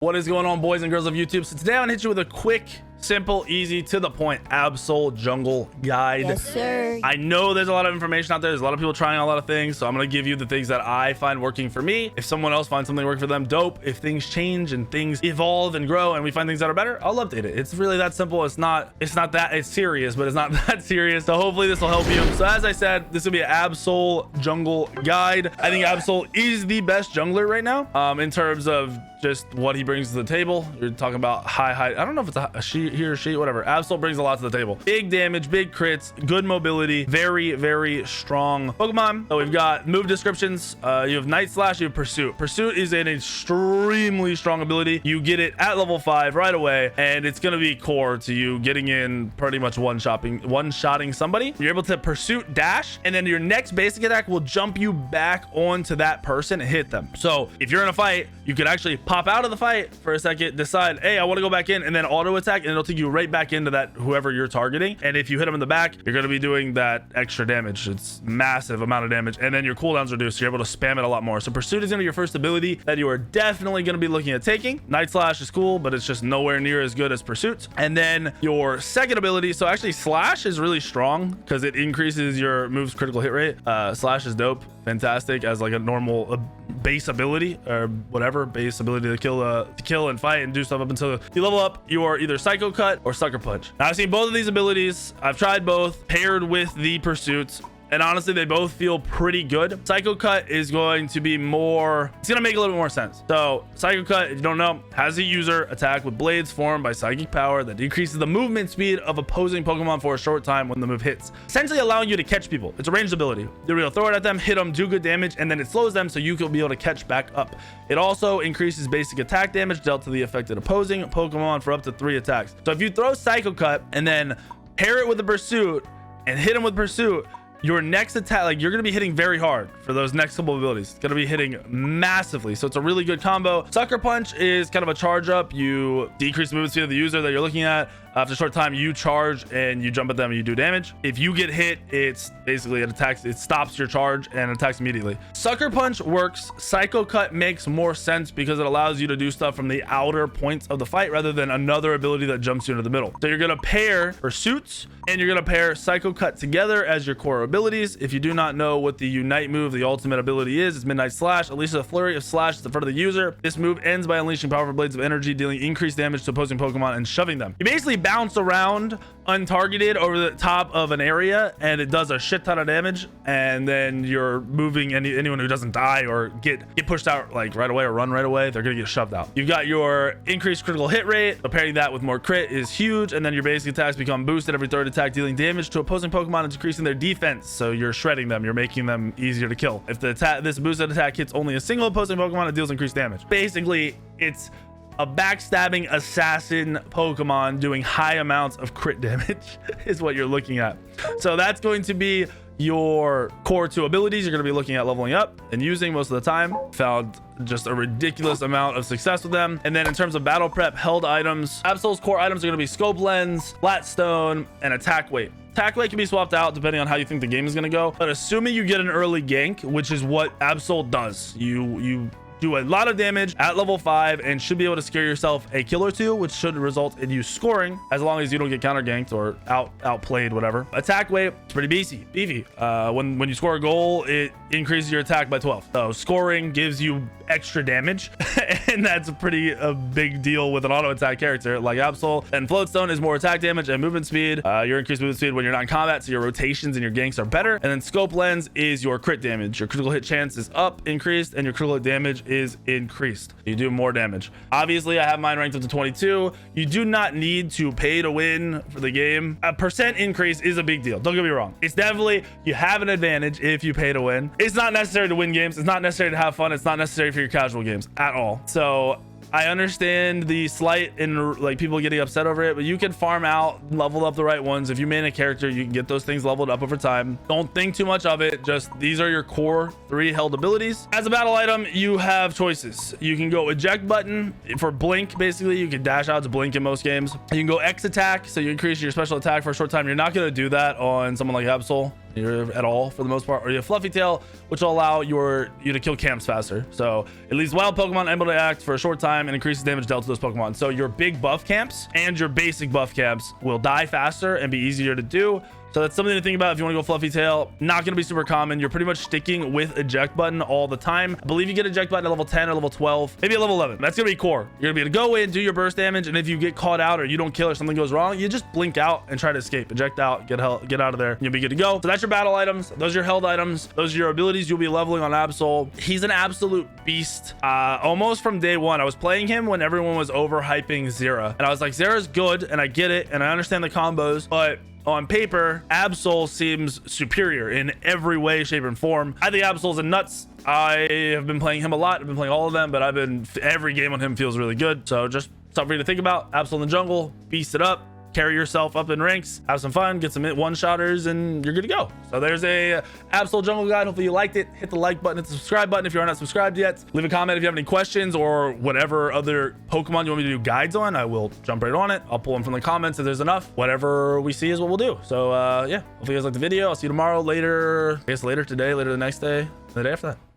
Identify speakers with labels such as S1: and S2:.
S1: What is going on, boys and girls of YouTube? So today I'm gonna hit you with a quick, simple, easy, to the point Absol jungle guide.
S2: Yes, sir.
S1: I know there's a lot of information out there. There's a lot of people trying a lot of things, so I'm gonna give you the things that I find working for me. If someone else finds something working for them, dope. If things change and things evolve and grow and we find things that are better, I'll update it. It's really that simple. It's not that it's serious, but it's not that serious. So hopefully this will help you. So as I said, this will be an Absol jungle guide. I think Absol is the best jungler right now, in terms of just what he brings to the table. You're talking about high. I don't know if it's a she, he or she, whatever. Absol brings a lot to the table. Big damage, big crits, good mobility, very, very strong Pokemon. So we've got move descriptions. You have Night Slash, you have Pursuit. Pursuit is an extremely strong ability. You get it at level 5 right away, and it's gonna be core to you getting in pretty much one-shotting somebody. You're able to Pursuit dash, and then your next basic attack will jump you back onto that person and hit them. So if you're in a fight, you could actually pop out of the fight for a second, decide, hey, I want to go back in, and then auto attack, and it'll take you right back into that whoever you're targeting. And if you hit them in the back, you're going to be doing that extra damage. It's massive amount of damage, and then your cooldown's reduced, so you're able to spam it a lot more. So Pursuit is going to be your first ability that you are definitely going to be looking at taking. Night Slash is cool, but it's just nowhere near as good as Pursuit. And then your second ability, so actually Slash is really strong because it increases your move's critical hit rate. Slash is dope, fantastic as like a normal base ability or whatever base ability to kill and fight and do stuff up until you level up your either Psycho Cut or Sucker Punch. Now I've seen both of these abilities. I've tried both paired with the Pursuits, and honestly they both feel pretty good. Psycho Cut is going to be more, it's gonna make a little bit more sense. So Psycho Cut, if you don't know, has a user attack with blades formed by psychic power that decreases the movement speed of opposing Pokemon for a short time when the move hits, essentially allowing you to catch people. It's a ranged ability. You'll be able to throw it at them, hit them, do good damage, and then it slows them so you can be able to catch back up. It also increases basic attack damage dealt to the affected opposing Pokemon for up to 3 attacks. So if you throw Psycho Cut and then pair it with the Pursuit and hit him with Pursuit, your next attack, like, you're going to be hitting very hard for those next couple of abilities. It's going to be hitting massively, so it's a really good combo. Sucker Punch is kind of a charge up. You decrease the movement speed of the user that you're looking at. After a short time, you charge and you jump at them and you do damage. If you get hit, it's basically it attacks, it stops your charge and attacks immediately. Sucker Punch works. Psycho Cut makes more sense because it allows you to do stuff from the outer points of the fight rather than another ability that jumps you into the middle. So you're going to pair Pursuits and you're going to pair Psycho Cut together as your core abilities. If you do not know what the Unite move, the ultimate ability is, it's Midnight Slash. Unleashes a flurry of slash at the front of the user. This move ends by unleashing powerful blades of energy, dealing increased damage to opposing Pokemon and shoving them. You basically bounce around untargeted over the top of an area, and it does a shit ton of damage, and then you're moving anyone who doesn't die or get pushed out like right away or run right away, they're gonna get shoved out. You've got your increased critical hit rate, so pairing that with more crit is huge, and then your basic attacks become boosted every third attack, dealing damage to opposing Pokemon and decreasing their defense, so you're shredding them, you're making them easier to kill. If this boosted attack hits only a single opposing Pokemon, it deals increased damage. Basically, it's a backstabbing assassin Pokemon doing high amounts of crit damage is what you're looking at. So that's going to be your core 2 abilities. You're going to be looking at leveling up and using most of the time. Found just a ridiculous amount of success with them. And then in terms of battle prep, held items, Absol's core items are going to be Scope Lens, Flat Stone, and Attack Weight. Attack Weight can be swapped out depending on how you think the game is going to go, but assuming you get an early gank, which is what Absol does, you do a lot of damage at level 5 and should be able to scare yourself a kill or 2, which should result in you scoring as long as you don't get counter ganked or outplayed, whatever. Attack weight, it's pretty beefy. When you score a goal, it increases your attack by 12. So scoring gives you extra damage and that's a big deal with an auto attack character like Absol. And Floatstone is more attack damage and movement speed. Your increased movement speed when you're not in combat, so your rotations and your ganks are better. And then Scope Lens is your crit damage. Your critical hit chance is increased, and your critical hit damage is increased. You do more damage. Obviously, I have mine ranked up to 22. You do not need to pay to win for the game. A percent increase is a big deal. Don't get me wrong. It's definitely, you have an advantage if you pay to win. It's not necessary to win games. It's not necessary to have fun. It's not necessary for your casual games at all. So I understand the slight and like people getting upset over it, but you can farm out, level up the right ones. If you main a character, you can get those things leveled up over time. Don't think too much of it. Just these are your core 3 held abilities. As a battle item, you have choices. You can go eject button for blink. Basically, you can dash out to blink in most games. You can go X attack, so you increase your special attack for a short time. You're not going to do that on someone like Absol. at all for the most part, or you have Fluffy Tail, which will allow you to kill camps faster. So it leaves wild Pokemon able to act for a short time and increases damage dealt to those Pokemon. So your big buff camps and your basic buff camps will die faster and be easier to do. So that's something to think about if you want to go Fluffy Tail. Not going to be super common. You're pretty much sticking with eject button all the time. I believe you get eject button at level 10 or level 12, maybe at level 11. That's going to be core. You're going to be able to go in, do your burst damage, and if you get caught out or you don't kill or something goes wrong, you just blink out and try to escape. Eject out, get out of there. You'll be good to go. So that's your battle items. Those are your held items. Those are your abilities you'll be leveling on Absol. He's an absolute beast. Almost from day one, I was playing him when everyone was overhyping Zera. And I was like, Zera's good, and I get it, and I understand the combos, but on paper, Absol seems superior in every way, shape, and form. I think Absol's a nuts. I have been playing him a lot. I've been playing all of them, but every game on him feels really good. So just something for you to think about. Absol in the jungle, beast it up, carry yourself up in ranks, have some fun, get some one-shotters, and you're good to go. So there's a Absol jungle guide. Hopefully you liked it. Hit the like button, hit the subscribe button if you are not subscribed yet. Leave a comment if you have any questions or whatever other Pokemon you want me to do guides on. I will jump right on it. I'll pull them from the comments if there's enough. Whatever we see is what we'll do. So yeah, hopefully you guys like the video. I'll see you tomorrow, later, I guess later today, later the next day, the day after that.